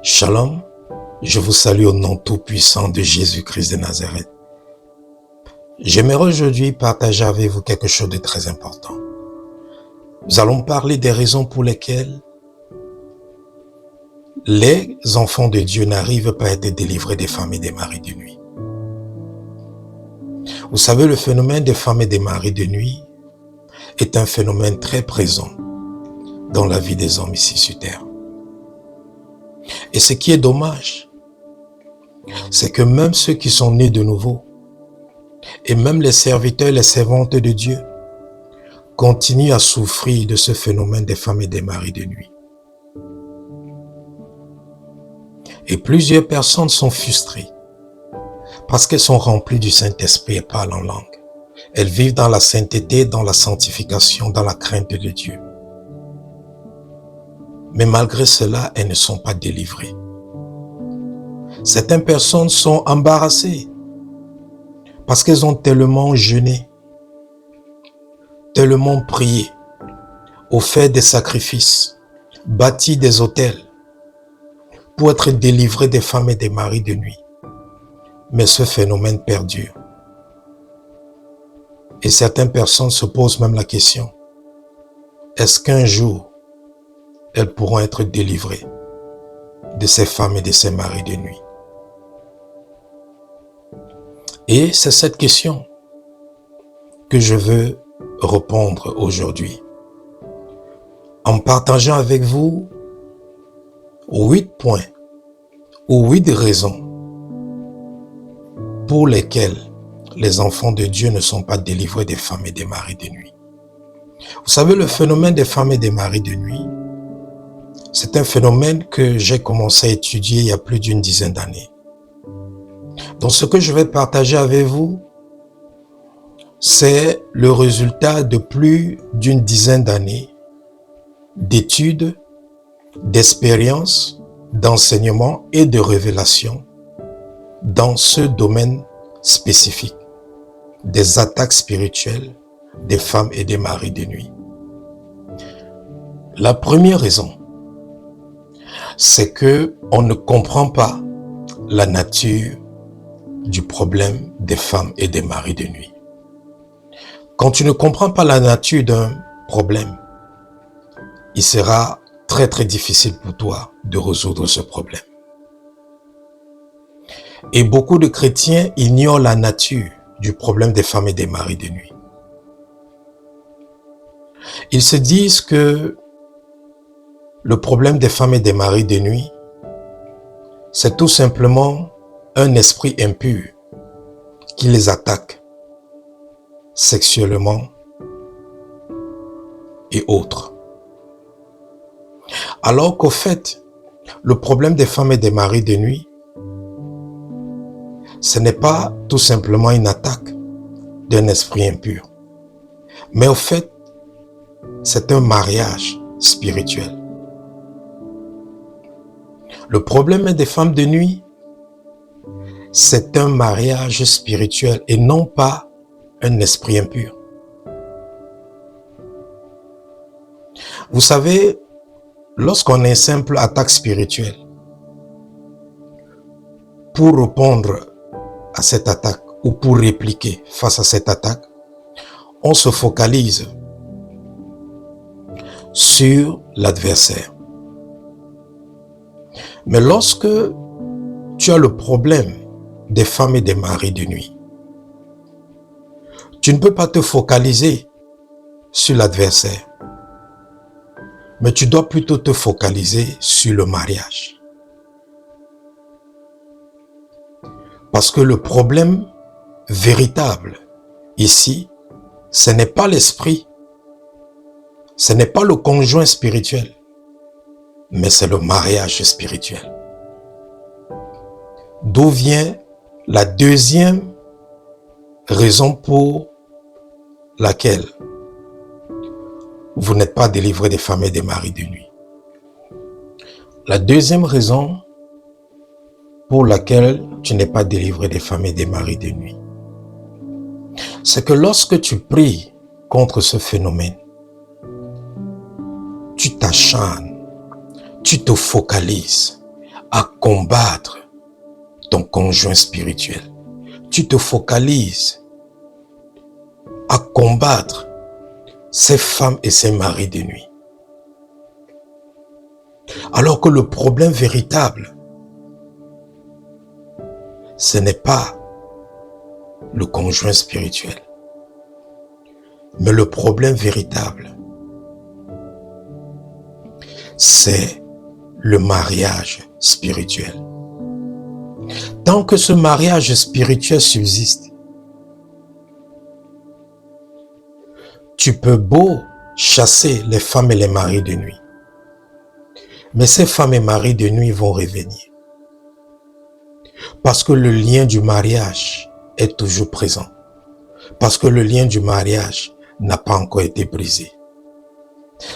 Shalom, je vous salue au nom tout-puissant de Jésus-Christ de Nazareth. J'aimerais aujourd'hui partager avec vous quelque chose de très important. Nous allons parler des raisons pour lesquelles les enfants de Dieu n'arrivent pas à être délivrés des femmes et des maris de nuit. Vous savez, le phénomène des femmes et des maris de nuit est un phénomène très présent dans la vie des hommes ici sur terre. Et ce qui est dommage, c'est que même ceux qui sont nés de nouveau, et même les serviteurs et les servantes de Dieu, continuent à souffrir de ce phénomène des femmes et des maris de nuit. Et plusieurs personnes sont frustrées parce qu'elles sont remplies du Saint-Esprit et parlent en langue. Elles vivent dans la sainteté, dans la sanctification, dans la crainte de Dieu. Mais malgré cela, elles ne sont pas délivrées. Certaines personnes sont embarrassées parce qu'elles ont tellement jeûné, tellement prié, offert des sacrifices, bâti des autels pour être délivrées des femmes et des maris de nuit. Mais ce phénomène perdure. Et certaines personnes se posent même la question, est-ce qu'un jour, elles pourront être délivrées de ces femmes et de ces maris de nuit? Et c'est cette question que je veux répondre aujourd'hui en partageant avec vous 8 points ou 8 raisons pour lesquelles les enfants de Dieu ne sont pas délivrés des femmes et des maris de nuit. Vous savez, le phénomène des femmes et des maris de nuit, c'est un phénomène que j'ai commencé à étudier il y a plus d'une dizaine d'années. Donc ce que je vais partager avec vous, c'est le résultat de plus d'une dizaine d'années d'études, d'expériences, d'enseignements et de révélations dans ce domaine spécifique des attaques spirituelles des femmes et des maris de nuit. La première raison, c'est que on ne comprend pas la nature du problème des femmes et des maris de nuit. Quand tu ne comprends pas la nature d'un problème, il sera très très difficile pour toi de résoudre ce problème. Et beaucoup de chrétiens ignorent la nature du problème des femmes et des maris de nuit. Ils se disent que le problème des femmes et des maris de nuit, c'est tout simplement un esprit impur qui les attaque sexuellement et autres. Alors qu'au fait, le problème des femmes et des maris de nuit, ce n'est pas tout simplement une attaque d'un esprit impur, mais au fait, c'est un mariage spirituel. Le problème des femmes de nuit, c'est un mariage spirituel et non pas un esprit impur. Vous savez, lorsqu'on a une simple attaque spirituelle, pour répondre à cette attaque ou pour répliquer face à cette attaque, on se focalise sur l'adversaire. Mais lorsque tu as le problème des femmes et des maris de nuit, tu ne peux pas te focaliser sur l'adversaire, mais tu dois plutôt te focaliser sur le mariage. Parce que le problème véritable ici, ce n'est pas l'esprit, ce n'est pas le conjoint spirituel, mais c'est le mariage spirituel. D'où vient la deuxième raison pour laquelle vous n'êtes pas délivré des femmes et des maris de nuit. La deuxième raison pour laquelle tu n'es pas délivré des femmes et des maris de nuit, c'est que lorsque tu pries contre ce phénomène, tu t'acharnes, tu te focalises à combattre ton conjoint spirituel. Tu te focalises à combattre ces femmes et ces maris de nuit. Alors que le problème véritable, ce n'est pas le conjoint spirituel. Mais le problème véritable, c'est le mariage spirituel. Tant que ce mariage spirituel subsiste, tu peux beau chasser les femmes et les maris de nuit. Mais ces femmes et maris de nuit vont revenir. Parce que le lien du mariage est toujours présent. Parce que le lien du mariage n'a pas encore été brisé.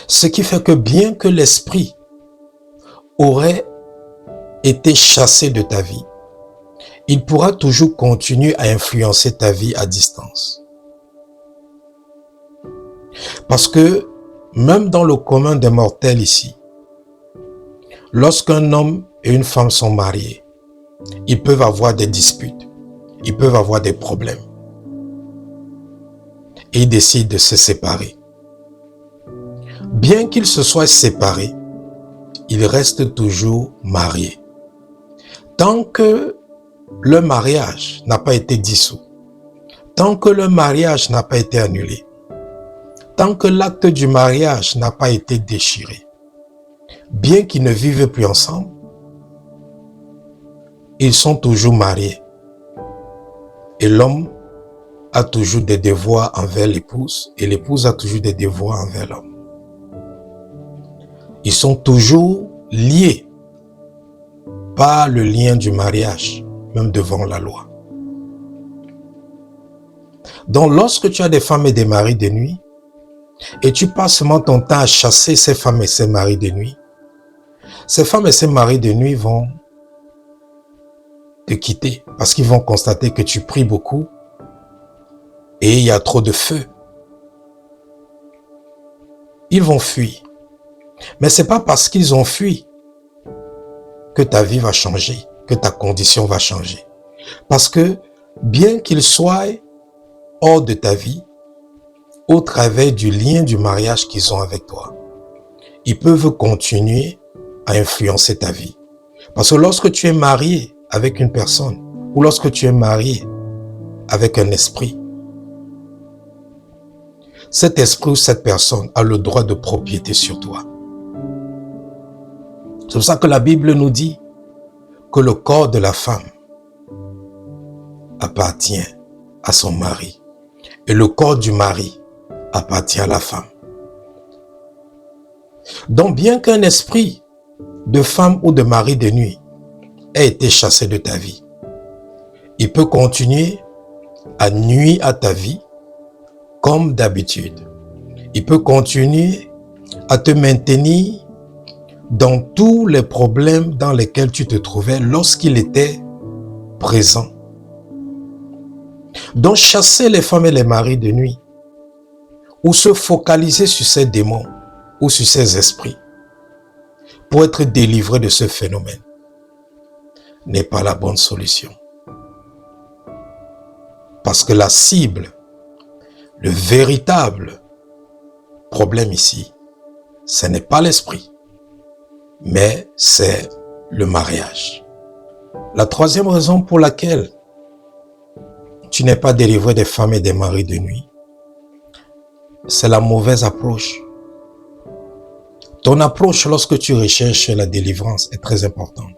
Ce qui fait que bien que l'esprit aurait été chassé de ta vie, il pourra toujours continuer à influencer ta vie à distance. Parce que même dans le commun des mortels ici, lorsqu'un homme et une femme sont mariés, ils peuvent avoir des disputes, ils peuvent avoir des problèmes. Et ils décident de se séparer. Bien qu'ils se soient séparés, ils restent toujours mariés. Tant que le mariage n'a pas été dissous, tant que le mariage n'a pas été annulé, tant que l'acte du mariage n'a pas été déchiré, bien qu'ils ne vivent plus ensemble, ils sont toujours mariés. Et l'homme a toujours des devoirs envers l'épouse et l'épouse a toujours des devoirs envers l'homme. Ils sont toujours liés par le lien du mariage, même devant la loi. Donc lorsque tu as des femmes et des maris de nuit, et tu passes seulement ton temps à chasser ces femmes et ces maris de nuit, ces femmes et ces maris de nuit vont te quitter parce qu'ils vont constater que tu pries beaucoup et il y a trop de feu. Ils vont fuir. Mais ce n'est pas parce qu'ils ont fui que ta vie va changer, que ta condition va changer. Parce que bien qu'ils soient hors de ta vie, au travers du lien du mariage qu'ils ont avec toi, ils peuvent continuer à influencer ta vie. Parce que lorsque tu es marié avec une personne, ou lorsque tu es marié avec un esprit, cet esprit ou cette personne a le droit de propriété sur toi. C'est pour ça que la Bible nous dit que le corps de la femme appartient à son mari et le corps du mari appartient à la femme. Donc bien qu'un esprit de femme ou de mari de nuit ait été chassé de ta vie, il peut continuer à nuire à ta vie comme d'habitude. Il peut continuer à te maintenir dans tous les problèmes dans lesquels tu te trouvais lorsqu'il était présent. Donc chasser les femmes et les maris de nuit, ou se focaliser sur ces démons ou sur ces esprits pour être délivré de ce phénomène n'est pas la bonne solution. Parce que la cible, le véritable problème ici, ce n'est pas l'esprit, mais c'est le mariage. La troisième raison pour laquelle tu n'es pas délivré des femmes et des maris de nuit, c'est la mauvaise approche. Ton approche lorsque tu recherches la délivrance est très importante.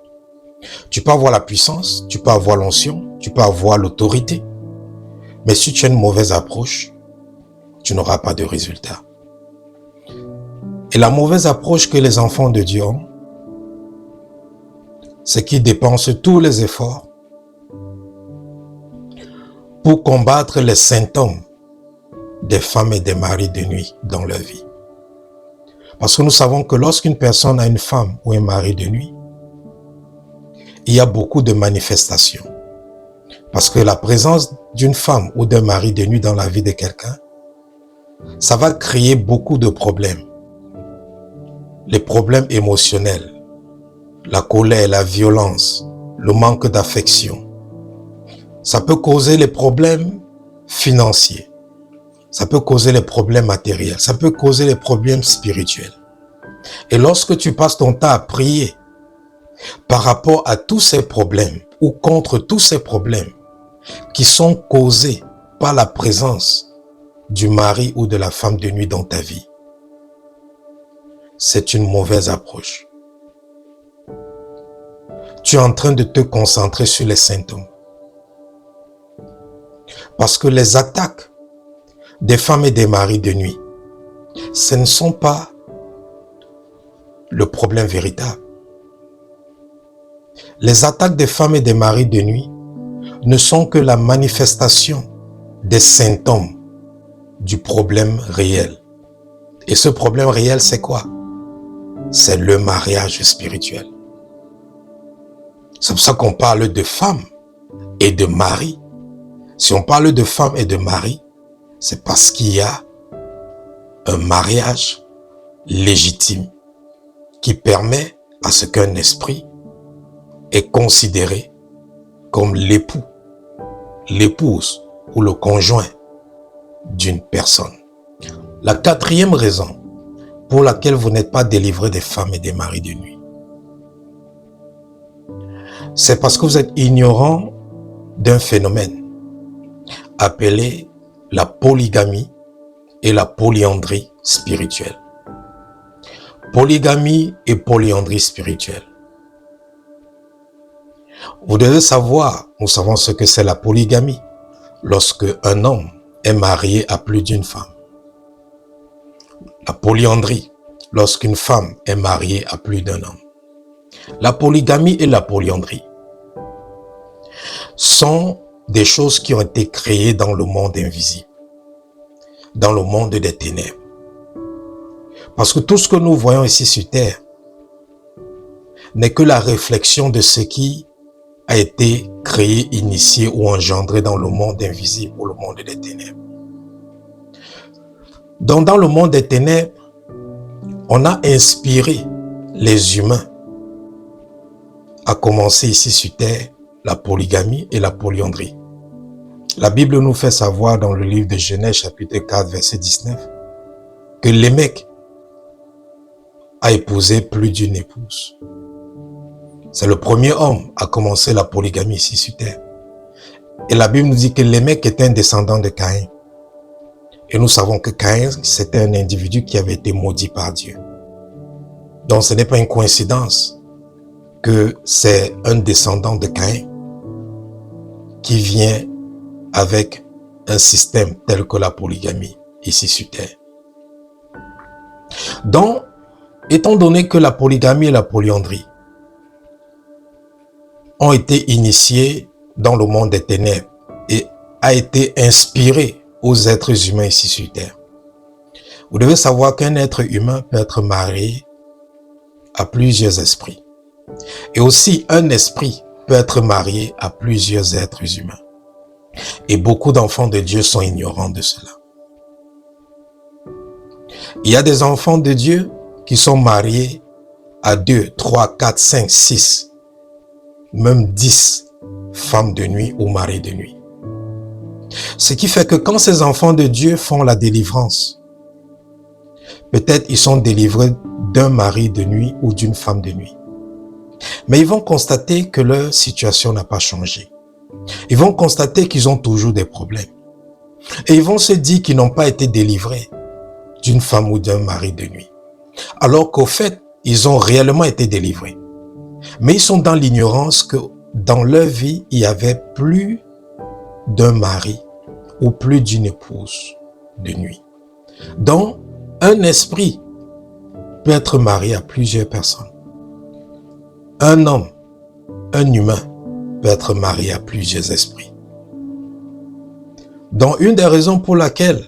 Tu peux avoir la puissance, tu peux avoir l'onction, tu peux avoir l'autorité. Mais si tu as une mauvaise approche, tu n'auras pas de résultat. Et la mauvaise approche que les enfants de Dieu ont, c'est qu'ils dépensent tous les efforts pour combattre les symptômes des femmes et des maris de nuit dans leur vie. Parce que nous savons que lorsqu'une personne a une femme ou un mari de nuit, il y a beaucoup de manifestations. Parce que la présence d'une femme ou d'un mari de nuit dans la vie de quelqu'un, ça va créer beaucoup de problèmes. Les problèmes émotionnels, la colère, la violence, le manque d'affection. Ça peut causer les problèmes financiers. Ça peut causer les problèmes matériels. Ça peut causer les problèmes spirituels. Et lorsque tu passes ton temps à prier par rapport à tous ces problèmes ou contre tous ces problèmes qui sont causés par la présence du mari ou de la femme de nuit dans ta vie, c'est une mauvaise approche. Tu es en train de te concentrer sur les symptômes. Parce que les attaques des femmes et des maris de nuit, ce ne sont pas le problème véritable. Les attaques des femmes et des maris de nuit ne sont que la manifestation des symptômes du problème réel. Et ce problème réel, c'est quoi? C'est le mariage spirituel. C'est pour ça qu'on parle de femmes et de mari. Si on parle de femmes et de mari, c'est parce qu'il y a un mariage légitime qui permet à ce qu'un esprit est considéré comme l'époux, l'épouse ou le conjoint d'une personne. La quatrième raison pour laquelle vous n'êtes pas délivré des femmes et des maris de nuit, c'est parce que vous êtes ignorant d'un phénomène appelé la polygamie et la polyandrie spirituelle. Polygamie et polyandrie spirituelle. Vous devez savoir, nous savons ce que c'est la polygamie, lorsque un homme est marié à plus d'une femme. La polyandrie, lorsqu'une femme est mariée à plus d'un homme. La polygamie et la polyandrie sont des choses qui ont été créées dans le monde invisible, dans le monde des ténèbres. Parce que tout ce que nous voyons ici sur terre n'est que la réflexion de ce qui a été créé, initié ou engendré dans le monde invisible ou le monde des ténèbres. Donc dans le monde des ténèbres, on a inspiré les humains à commencer ici sur terre la polygamie et la polyandrie. La Bible nous fait savoir dans le livre de Genèse chapitre 4 verset 19 que Lémec a épousé plus d'une épouse. C'est le premier homme à commencer la polygamie ici sur terre. Et la Bible nous dit que Lémec était un descendant de Caïn. Et nous savons que Caïn, c'était un individu qui avait été maudit par Dieu. Donc ce n'est pas une coïncidence que c'est un descendant de Caïn qui vient avec un système tel que la polygamie ici sur terre. Donc, étant donné que la polygamie et la polyandrie ont été initiées dans le monde des ténèbres et a été inspiré aux êtres humains ici sur terre, vous devez savoir qu'un être humain peut être marié à plusieurs esprits. Et aussi, un esprit peut être marié à plusieurs êtres humains. Et beaucoup d'enfants de Dieu sont ignorants de cela. Il y a des enfants de Dieu qui sont mariés à 2, 3, 4, 5, 6, même 10 femmes de nuit ou maris de nuit. Ce qui fait que quand ces enfants de Dieu font la délivrance, peut-être ils sont délivrés d'un mari de nuit ou d'une femme de nuit. Mais ils vont constater que leur situation n'a pas changé. Ils vont constater qu'ils ont toujours des problèmes. Et ils vont se dire qu'ils n'ont pas été délivrés d'une femme ou d'un mari de nuit. Alors qu'au fait, ils ont réellement été délivrés. Mais ils sont dans l'ignorance que dans leur vie, il y avait plus d'un mari ou plus d'une épouse de nuit. Donc, un esprit peut être marié à plusieurs personnes. Un homme, un humain, peut être marié à plusieurs esprits. Donc, une des raisons pour laquelle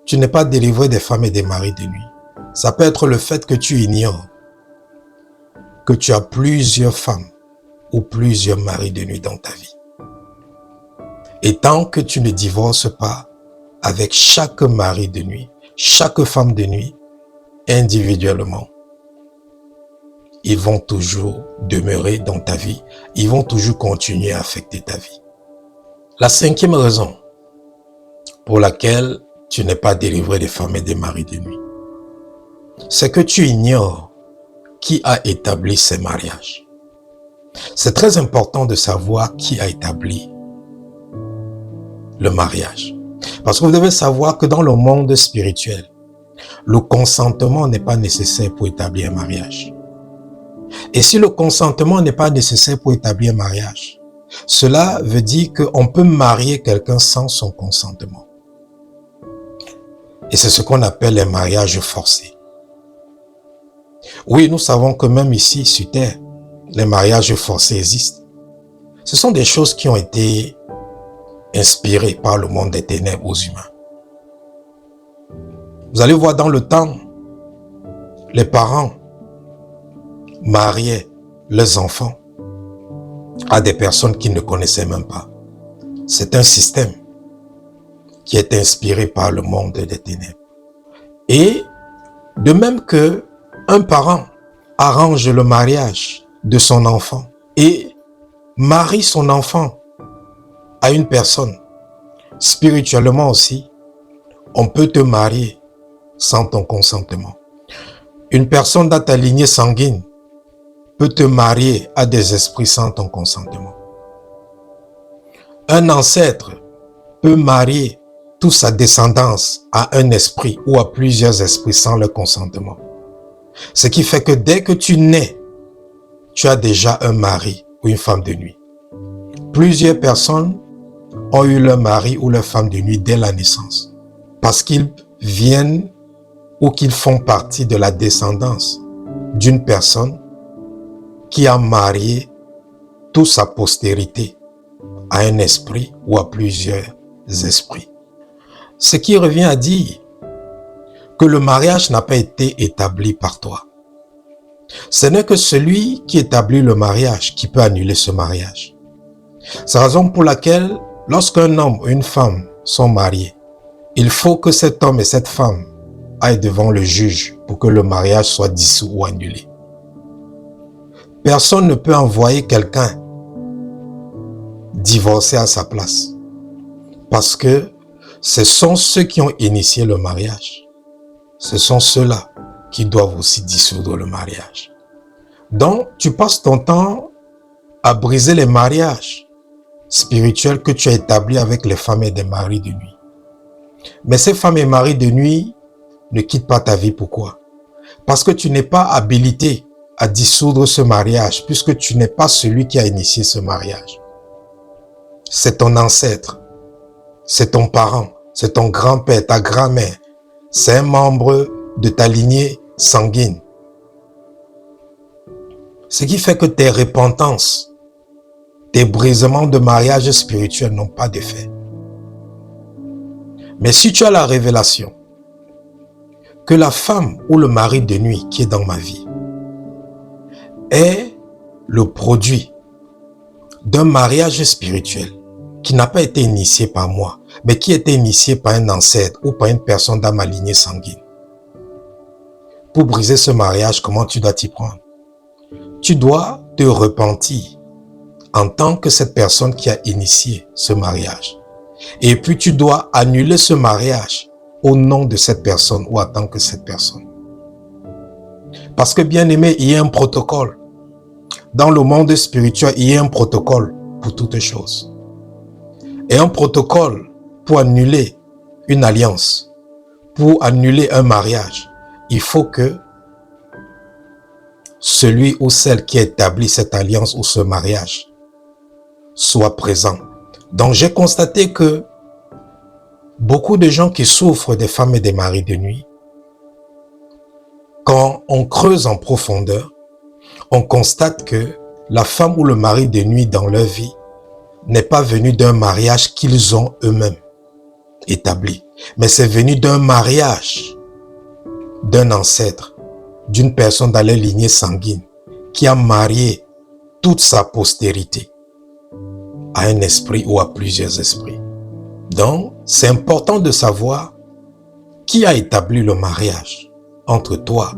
tu n'es pas délivré des femmes et des maris de nuit, ça peut être le fait que tu ignores que tu as plusieurs femmes ou plusieurs maris de nuit dans ta vie. Et tant que tu ne divorces pas avec chaque mari de nuit, chaque femme de nuit, individuellement, ils vont toujours demeurer dans ta vie. Ils vont toujours continuer à affecter ta vie. La cinquième raison pour laquelle tu n'es pas délivré des femmes et des maris de nuit, c'est que tu ignores qui a établi ces mariages. C'est très important de savoir qui a établi le mariage. Parce que vous devez savoir que dans le monde spirituel, le consentement n'est pas nécessaire pour établir un mariage. Et si le consentement n'est pas nécessaire pour établir un mariage, cela veut dire qu'on peut marier quelqu'un sans son consentement. Et c'est ce qu'on appelle les mariages forcés. Oui, nous savons que même ici, sur Terre, les mariages forcés existent. Ce sont des choses qui ont été inspirées par le monde des ténèbres aux humains. Vous allez voir dans le temps, les parents mariaient leurs enfants à des personnes qu'ils ne connaissaient même pas. C'est un système qui est inspiré par le monde des ténèbres. Et de même que un parent arrange le mariage de son enfant et marie son enfant à une personne, spirituellement aussi, on peut te marier sans ton consentement. Une personne dans ta lignée sanguine peut te marier à des esprits sans ton consentement. Un ancêtre peut marier toute sa descendance à un esprit ou à plusieurs esprits sans leur consentement. Ce qui fait que dès que tu nais, tu as déjà un mari ou une femme de nuit. Plusieurs personnes ont eu leur mari ou leur femme de nuit dès la naissance parce qu'ils viennent ou qu'ils font partie de la descendance d'une personne qui a marié toute sa postérité à un esprit ou à plusieurs esprits. Ce qui revient à dire que le mariage n'a pas été établi par toi. Ce n'est que celui qui établit le mariage qui peut annuler ce mariage. C'est la raison pour laquelle, lorsqu'un homme ou une femme sont mariés, il faut que cet homme et cette femme aillent devant le juge pour que le mariage soit dissous ou annulé. Personne ne peut envoyer quelqu'un divorcer à sa place parce que ce sont ceux qui ont initié le mariage. Ce sont ceux-là qui doivent aussi dissoudre le mariage. Donc, tu passes ton temps à briser les mariages spirituels que tu as établis avec les femmes et des maris de nuit. Mais ces femmes et maris de nuit ne quittent pas ta vie. Pourquoi? Parce que tu n'es pas habilité à dissoudre ce mariage puisque tu n'es pas celui qui a initié ce mariage. C'est ton ancêtre, c'est ton parent, c'est ton grand-père, ta grand-mère. C'est un membre de ta lignée sanguine. Ce qui fait que tes repentances, tes brisements de mariage spirituel n'ont pas d'effet. Mais si tu as la révélation que la femme ou le mari de nuit qui est dans ma vie est le produit d'un mariage spirituel qui n'a pas été initié par moi, mais qui a été initié par un ancêtre ou par une personne dans ma lignée sanguine. Pour briser ce mariage, comment tu dois t'y prendre? Tu dois te repentir en tant que cette personne qui a initié ce mariage. Et puis tu dois annuler ce mariage au nom de cette personne ou en tant que cette personne. Parce que bien aimé, il y a un protocole. Dans le monde spirituel, il y a un protocole pour toutes choses. Et un protocole pour annuler une alliance, pour annuler un mariage, il faut que celui ou celle qui établit cette alliance ou ce mariage soit présent. Donc j'ai constaté que beaucoup de gens qui souffrent des femmes et des maris de nuit, quand on creuse en profondeur, on constate que la femme ou le mari de nuit dans leur vie n'est pas venu d'un mariage qu'ils ont eux-mêmes établi, mais c'est venu d'un mariage d'un ancêtre, d'une personne dans la lignée sanguine qui a marié toute sa postérité à un esprit ou à plusieurs esprits. Donc, c'est important de savoir qui a établi le mariage entre toi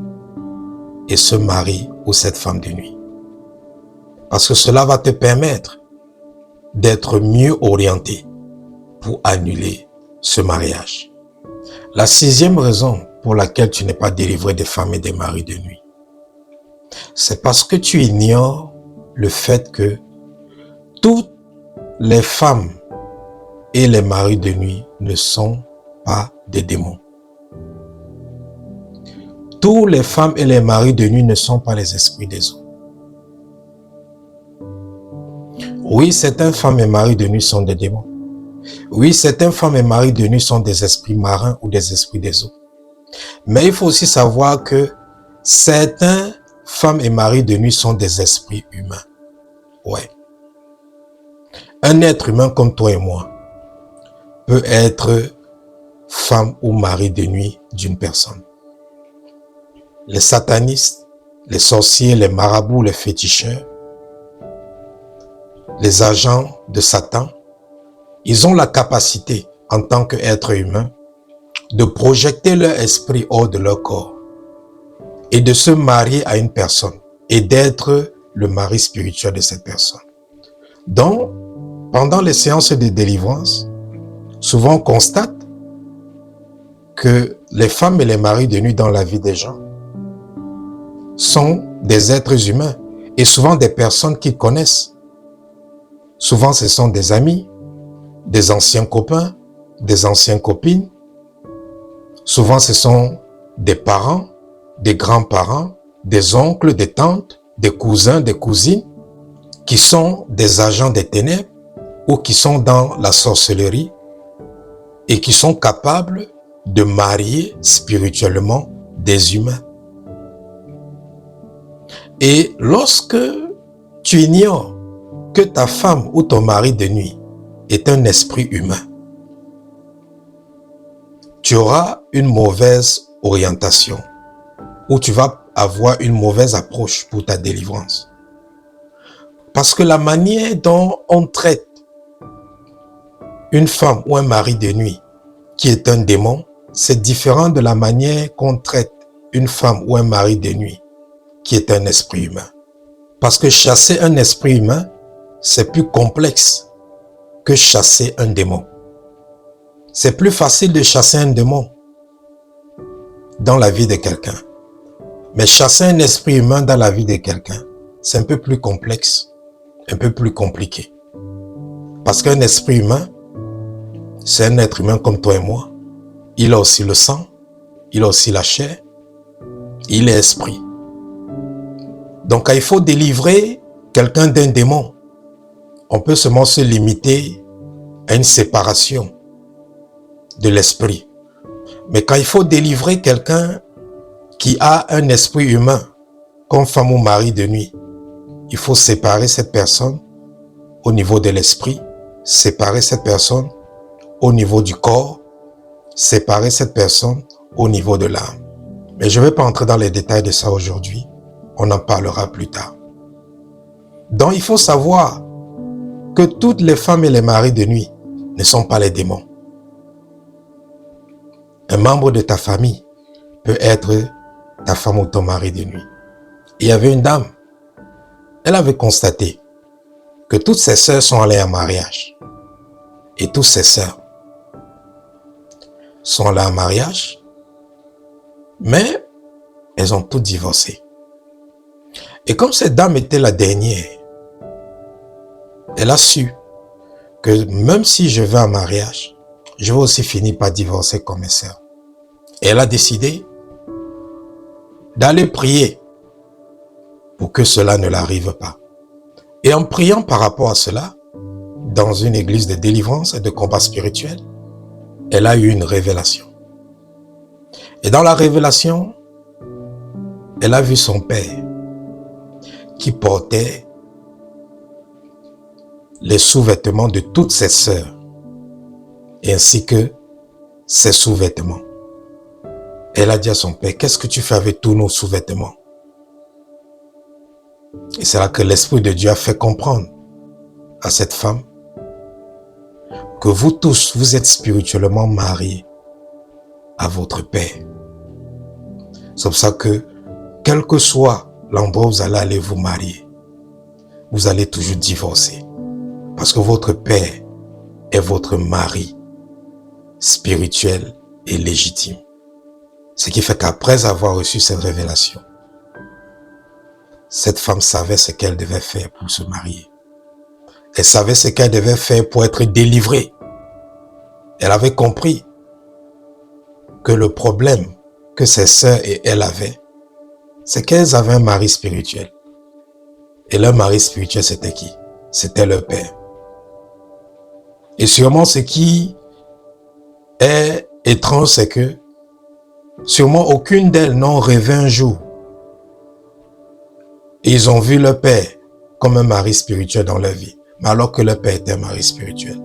et ce mari ou cette femme de nuit. Parce que cela va te permettre d'être mieux orienté pour annuler ce mariage. La 6e raison pour laquelle tu n'es pas délivré des femmes et des maris de nuit, c'est parce que tu ignores le fait que toutes les femmes et les maris de nuit ne sont pas des démons. Tous les femmes et les maris de nuit ne sont pas les esprits des eaux. Oui, certaines femmes et maris de nuit sont des démons. Oui, certaines femmes et maris de nuit sont des esprits marins ou des esprits des eaux. Mais il faut aussi savoir que certains femmes et maris de nuit sont des esprits humains. Ouais. Un être humain comme toi et moi peut être femme ou mari de nuit d'une personne. Les satanistes, les sorciers, les marabouts, les féticheurs, les agents de Satan, ils ont la capacité, en tant qu'être humain, de projeter leur esprit hors de leur corps et de se marier à une personne et d'être le mari spirituel de cette personne. Donc, pendant les séances de délivrance, souvent on constate que les femmes et les maris de nuit dans la vie des gens sont des êtres humains et souvent des personnes qu'ils connaissent. Souvent, ce sont des amis, des anciens copains, des anciennes copines. Souvent, ce sont des parents, des grands-parents, des oncles, des tantes, des cousins, des cousines, qui sont des agents des ténèbres ou qui sont dans la sorcellerie et qui sont capables de marier spirituellement des humains. Et lorsque tu ignores que ta femme ou ton mari de nuit est un esprit humain, tu auras une mauvaise orientation ou tu vas avoir une mauvaise approche pour ta délivrance. Parce que la manière dont on traite une femme ou un mari de nuit qui est un démon, c'est différent de la manière qu'on traite une femme ou un mari de nuit qui est un esprit humain. Parce que chasser un esprit humain, c'est plus complexe que chasser un démon. C'est plus facile de chasser un démon dans la vie de quelqu'un. Mais chasser un esprit humain dans la vie de quelqu'un, c'est un peu plus complexe, un peu plus compliqué. Parce qu'un esprit humain, c'est un être humain comme toi et moi. Il a aussi le sang, il a aussi la chair, il est esprit. Donc quand il faut délivrer quelqu'un d'un démon, on peut seulement se limiter à une séparation de l'esprit. Mais quand il faut délivrer quelqu'un qui a un esprit humain, comme femme ou mari de nuit, il faut séparer cette personne au niveau de l'esprit, séparer cette personne au niveau du corps, séparer cette personne au niveau de l'âme. Mais je ne vais pas entrer dans les détails de ça aujourd'hui, on en parlera plus tard. Donc il faut savoir que toutes les femmes et les maris de nuit ne sont pas les démons. Un membre de ta famille peut être ta femme ou ton mari de nuit. Il y avait une dame, elle avait constaté que toutes ses sœurs sont allées en mariage. Et toutes ses sœurs sont allées en mariage, mais elles ont toutes divorcé. Et comme cette dame était la dernière, elle a su que même si je vais en mariage, je vais aussi finir par divorcer comme mes sœurs. Et elle a décidé d'aller prier pour que cela ne l'arrive pas. Et en priant par rapport à cela, dans une église de délivrance et de combat spirituel, elle a eu une révélation. Et dans la révélation, elle a vu son père qui portait les sous-vêtements de toutes ses sœurs, ainsi que ses sous-vêtements. Elle a dit à son père, qu'est-ce que tu fais avec tous nos sous-vêtements? Et c'est là que l'Esprit de Dieu a fait comprendre à cette femme que vous tous, vous êtes spirituellement mariés à votre père. C'est pour ça que quel que soit l'endroit où vous allez aller vous marier, vous allez toujours divorcer. Parce que votre père est votre mari spirituel et légitime. Ce qui fait qu'après avoir reçu cette révélation, cette femme savait ce qu'elle devait faire pour se marier. Elle savait ce qu'elle devait faire pour être délivrée. Elle avait compris que le problème que ses sœurs et elle avaient, c'est qu'elles avaient un mari spirituel. Et leur mari spirituel, c'était qui? C'était leur père. Et sûrement ce qui est étrange, c'est que sûrement aucune d'elles n'ont rêvé un jour. Et ils ont vu leur père comme un mari spirituel dans leur vie, mais alors que leur père était un mari spirituel.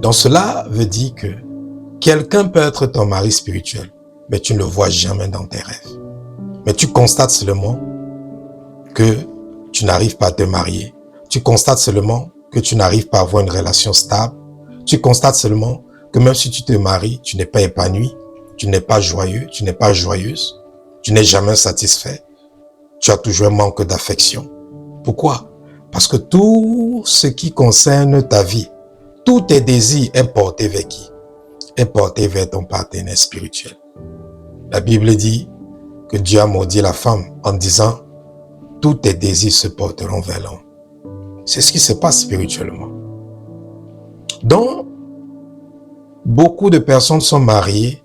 Donc cela veut dire que quelqu'un peut être ton mari spirituel, mais tu ne le vois jamais dans tes rêves. Mais tu constates seulement que tu n'arrives pas à te marier. Tu constates seulement que tu n'arrives pas à avoir une relation stable. Tu constates seulement que même si tu te maries, tu n'es pas épanoui, tu n'es pas joyeux, tu n'es pas joyeuse, tu n'es jamais satisfait. Tu as toujours un manque d'affection. Pourquoi? Parce que tout ce qui concerne ta vie, tous tes désirs est porté vers qui? Est porté vers ton partenaire spirituel. La Bible dit que Dieu a maudit la femme en disant « Tous tes désirs se porteront vers l'homme ». C'est ce qui se passe spirituellement. Donc, beaucoup de personnes sont mariées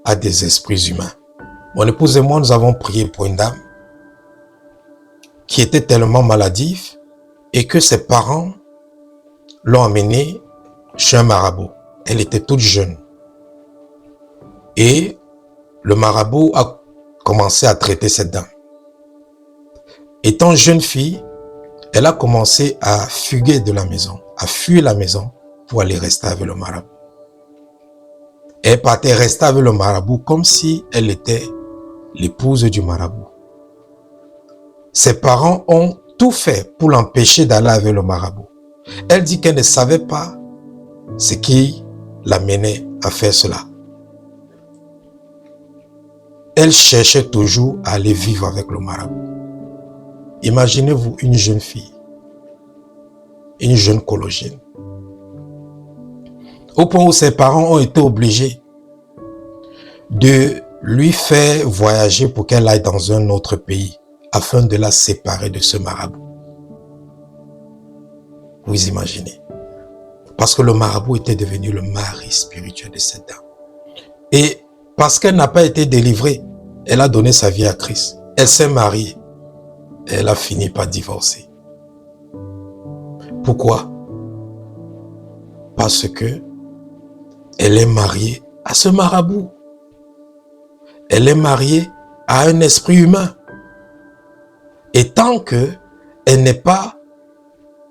à des esprits humains. Mon épouse et moi, nous avons prié pour une dame qui était tellement maladive et que ses parents l'ont amenée chez un marabout. Elle était toute jeune. Et le marabout a commencé à traiter cette dame. Étant jeune fille, elle a commencé à fuguer de la maison, à fuir la maison pour aller rester avec le marabout. Elle partait rester avec le marabout comme si elle était l'épouse du marabout. Ses parents ont tout fait pour l'empêcher d'aller avec le marabout. Elle dit qu'elle ne savait pas ce qui l'amenait à faire cela. Elle cherchait toujours à aller vivre avec le marabout. Imaginez-vous une jeune fille, une jeune collégien, au point où ses parents ont été obligés de lui faire voyager pour qu'elle aille dans un autre pays afin de la séparer de ce marabout. Vous imaginez? Parce que le marabout était devenu le mari spirituel de cette dame. Et parce qu'elle n'a pas été délivrée, elle a donné sa vie à Christ. Elle s'est mariée. Et elle a fini par divorcer. Pourquoi? Parce que elle est mariée à ce marabout. Elle est mariée à un esprit humain. Et tant que elle n'est pas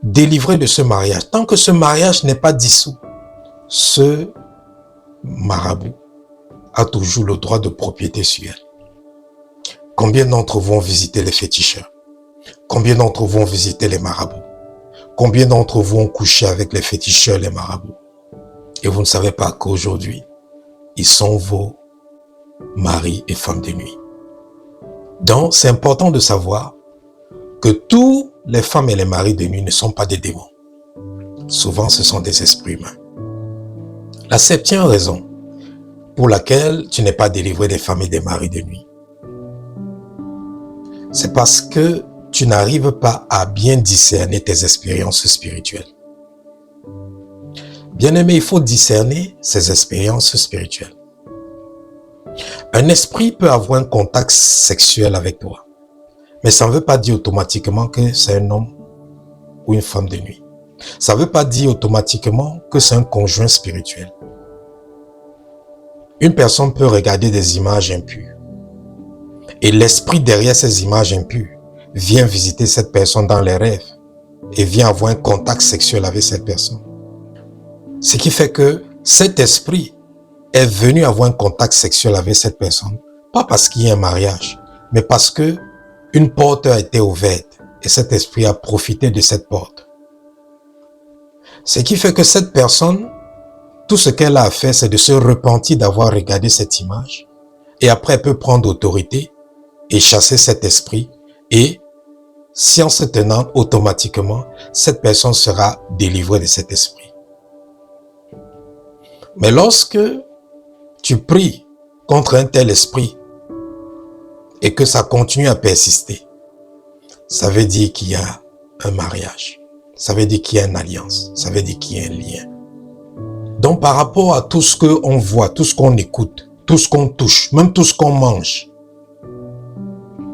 délivrée de ce mariage, tant que ce mariage n'est pas dissous, ce marabout a toujours le droit de propriété sur elle. Combien d'entre vous ont visité les féticheurs? Combien d'entre vous ont visité les marabouts? Combien d'entre vous ont couché avec les féticheurs, les marabouts? Et vous ne savez pas qu'aujourd'hui, ils sont vos maris et femmes de nuit. Donc, c'est important de savoir que tous les femmes et les maris de nuit ne sont pas des démons. Souvent, ce sont des esprits humains. La septième raison pour laquelle tu n'es pas délivré des femmes et des maris de nuit, c'est parce que tu n'arrives pas à bien discerner tes expériences spirituelles. Bien-aimé, il faut discerner ces expériences spirituelles. Un esprit peut avoir un contact sexuel avec toi, mais ça ne veut pas dire automatiquement que c'est un homme ou une femme de nuit. Ça ne veut pas dire automatiquement que c'est un conjoint spirituel. Une personne peut regarder des images impures. Et l'esprit derrière ces images impures vient visiter cette personne dans les rêves et vient avoir un contact sexuel avec cette personne. Ce qui fait que cet esprit est venu avoir un contact sexuel avec cette personne, pas parce qu'il y a un mariage, mais parce que une porte a été ouverte et cet esprit a profité de cette porte. Ce qui fait que cette personne, tout ce qu'elle a à faire, c'est de se repentir d'avoir regardé cette image et après elle peut prendre autorité et chasser cet esprit. Et si en se tenant automatiquement, cette personne sera délivrée de cet esprit. Mais lorsque tu pries contre un tel esprit et que ça continue à persister, ça veut dire qu'il y a un mariage. Ça veut dire qu'il y a une alliance. Ça veut dire qu'il y a un lien. Donc par rapport à tout ce qu'on voit, tout ce qu'on écoute, tout ce qu'on touche, même tout ce qu'on mange,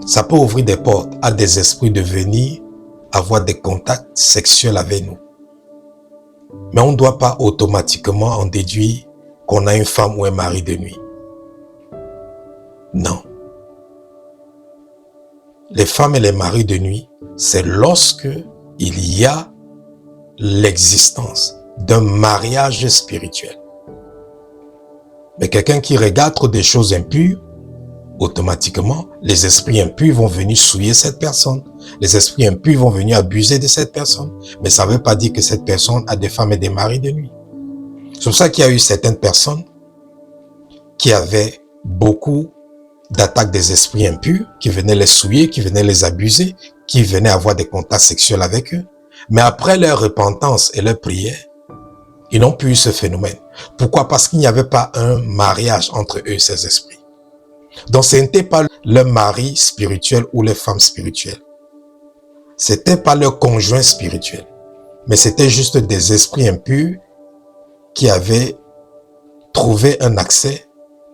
ça peut ouvrir des portes à des esprits de venir avoir des contacts sexuels avec nous. Mais on ne doit pas automatiquement en déduire qu'on a une femme ou un mari de nuit. Non. Les femmes et les maris de nuit, c'est lorsque il y a l'existence d'un mariage spirituel. Mais quelqu'un qui regarde trop des choses impures, automatiquement, les esprits impurs vont venir souiller cette personne. Les esprits impurs vont venir abuser de cette personne. Mais ça ne veut pas dire que cette personne a des femmes et des maris de nuit. C'est pour ça qu'il y a eu certaines personnes qui avaient beaucoup d'attaques des esprits impurs, qui venaient les souiller, qui venaient les abuser, qui venaient avoir des contacts sexuels avec eux. Mais après leur repentance et leur prière, ils n'ont plus eu ce phénomène. Pourquoi? Parce qu'il n'y avait pas un mariage entre eux et ces esprits. Donc ce n'était pas leur mari spirituel ou leur femme spirituelle. C'était pas leur conjoint spirituel. Mais c'était juste des esprits impurs qui avaient trouvé un accès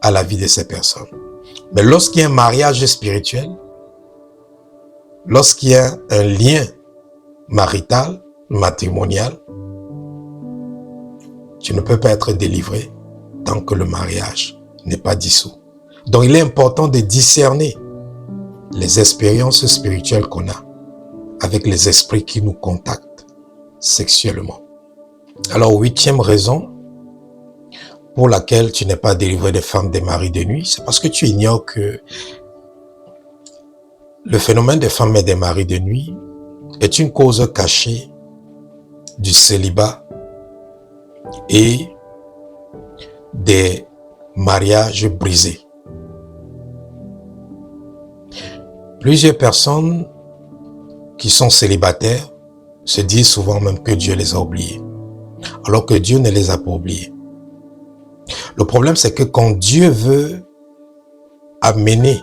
à la vie de ces personnes. Mais lorsqu'il y a un mariage spirituel, lorsqu'il y a un lien marital, matrimonial, tu ne peux pas être délivré tant que le mariage n'est pas dissous. Donc il est important de discerner les expériences spirituelles qu'on a avec les esprits qui nous contactent sexuellement. Alors, 8e raison pour laquelle tu n'es pas délivré des femmes, des maris de nuit, c'est parce que tu ignores que le phénomène des femmes et des maris de nuit est une cause cachée du célibat et des mariages brisés. Plusieurs personnes qui sont célibataires se disent souvent même que Dieu les a oubliés, alors que Dieu ne les a pas oubliés. Le problème, c'est que quand Dieu veut amener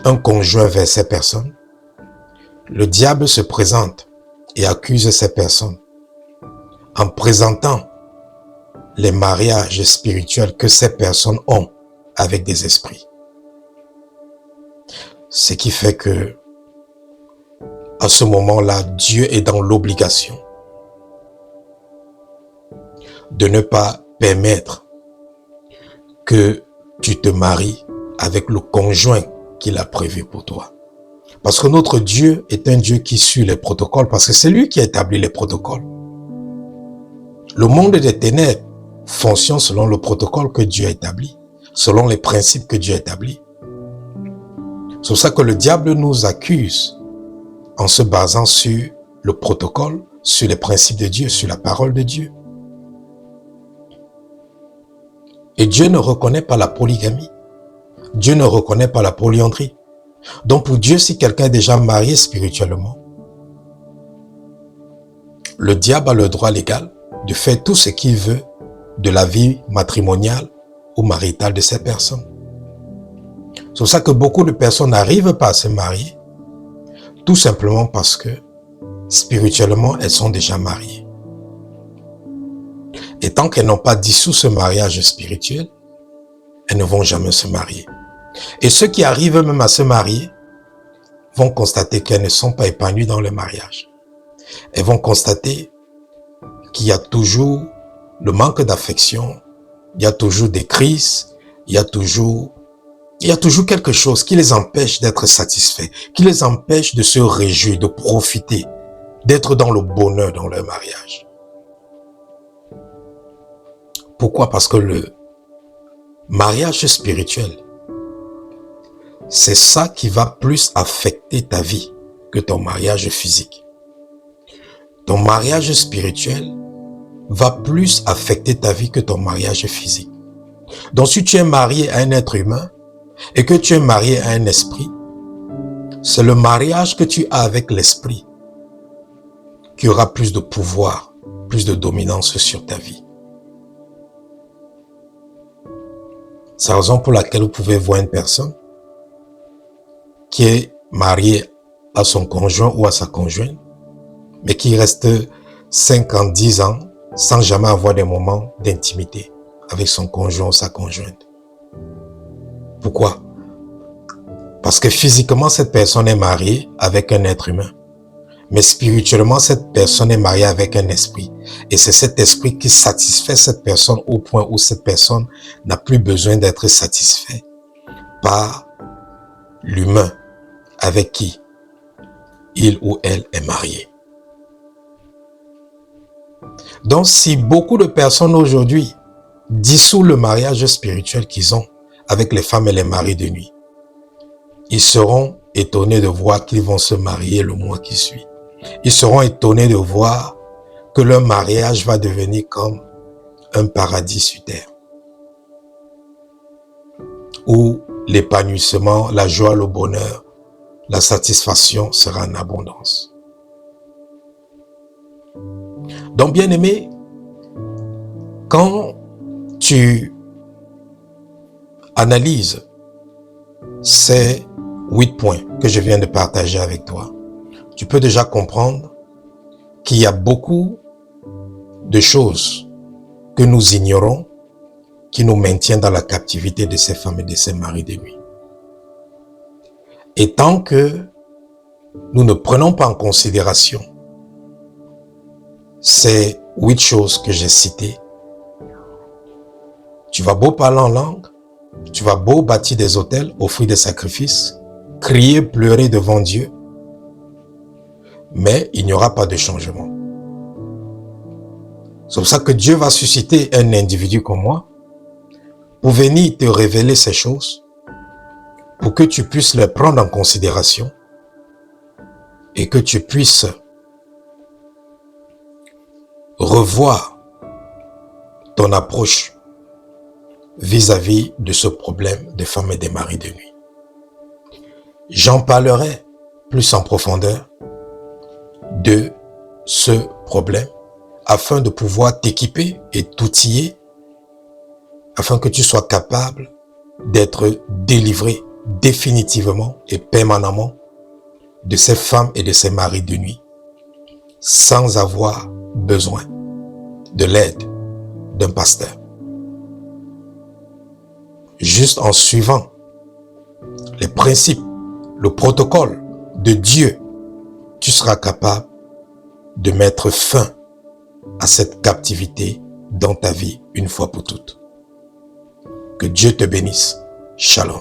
un conjoint vers ces personnes, le diable se présente et accuse ces personnes en présentant les mariages spirituels que ces personnes ont avec des esprits. Ce qui fait que, à ce moment-là, Dieu est dans l'obligation de ne pas permettre que tu te maries avec le conjoint qu'il a prévu pour toi. Parce que notre Dieu est un Dieu qui suit les protocoles, parce que c'est lui qui a établi les protocoles. Le monde des ténèbres fonctionne selon le protocole que Dieu a établi, selon les principes que Dieu a établis. C'est pour ça que le diable nous accuse en se basant sur le protocole, sur les principes de Dieu, sur la parole de Dieu. Et Dieu ne reconnaît pas la polygamie. Dieu ne reconnaît pas la polyandrie. Donc pour Dieu, si quelqu'un est déjà marié spirituellement, le diable a le droit légal de faire tout ce qu'il veut de la vie matrimoniale ou maritale de ces personnes. C'est pour ça que beaucoup de personnes n'arrivent pas à se marier, tout simplement parce que spirituellement, elles sont déjà mariées. Et tant qu'elles n'ont pas dissous ce mariage spirituel, elles ne vont jamais se marier. Et ceux qui arrivent même à se marier vont constater qu'elles ne sont pas épanouies dans le mariage. Elles vont constater qu'il y a toujours le manque d'affection, il y a toujours des crises, il y a toujours quelque chose qui les empêche d'être satisfaits, qui les empêche de se réjouir, de profiter, d'être dans le bonheur dans leur mariage. Pourquoi? Parce que le mariage spirituel, c'est ça qui va plus affecter ta vie que ton mariage physique. Ton mariage spirituel va plus affecter ta vie que ton mariage physique. Donc si tu es marié à un être humain, et que tu es marié à un esprit, c'est le mariage que tu as avec l'esprit qui aura plus de pouvoir, plus de dominance sur ta vie. C'est la raison pour laquelle vous pouvez voir une personne qui est mariée à son conjoint ou à sa conjointe, mais qui reste 5 ans, 10 ans, sans jamais avoir des moments d'intimité avec son conjoint ou sa conjointe. Pourquoi? Parce que physiquement, cette personne est mariée avec un être humain. Mais spirituellement, cette personne est mariée avec un esprit. Et c'est cet esprit qui satisfait cette personne au point où cette personne n'a plus besoin d'être satisfaite par l'humain avec qui il ou elle est marié. Donc, si beaucoup de personnes aujourd'hui dissouent le mariage spirituel qu'ils ont avec les femmes et les maris de nuit, ils seront étonnés de voir qu'ils vont se marier le mois qui suit. Ils seront étonnés de voir que leur mariage va devenir comme un paradis sur terre, où l'épanouissement, la joie, le bonheur, la satisfaction sera en abondance. Donc, bien-aimé, quand tu analyses ces 8 points que je viens de partager avec toi, tu peux déjà comprendre qu'il y a beaucoup de choses que nous ignorons qui nous maintiennent dans la captivité de ces femmes et de ces maris de nuit. Et tant que nous ne prenons pas en considération ces 8 choses que j'ai citées, tu vas beau parler en langue, tu vas beau bâtir des autels, offrir des sacrifices, crier, pleurer devant Dieu, mais il n'y aura pas de changement. C'est pour ça que Dieu va susciter un individu comme moi pour venir te révéler ces choses, pour que tu puisses les prendre en considération et que tu puisses revoir ton approche vis-à-vis de ce problème des femmes et des maris de nuit. J'en parlerai plus en profondeur de ce problème afin de pouvoir t'équiper et t'outiller afin que tu sois capable d'être délivré définitivement et permanemment de ces femmes et de ces maris de nuit sans avoir besoin de l'aide d'un pasteur. Juste en suivant les principes, le protocole de Dieu, tu seras capable de mettre fin à cette captivité dans ta vie une fois pour toutes. Que Dieu te bénisse. Shalom.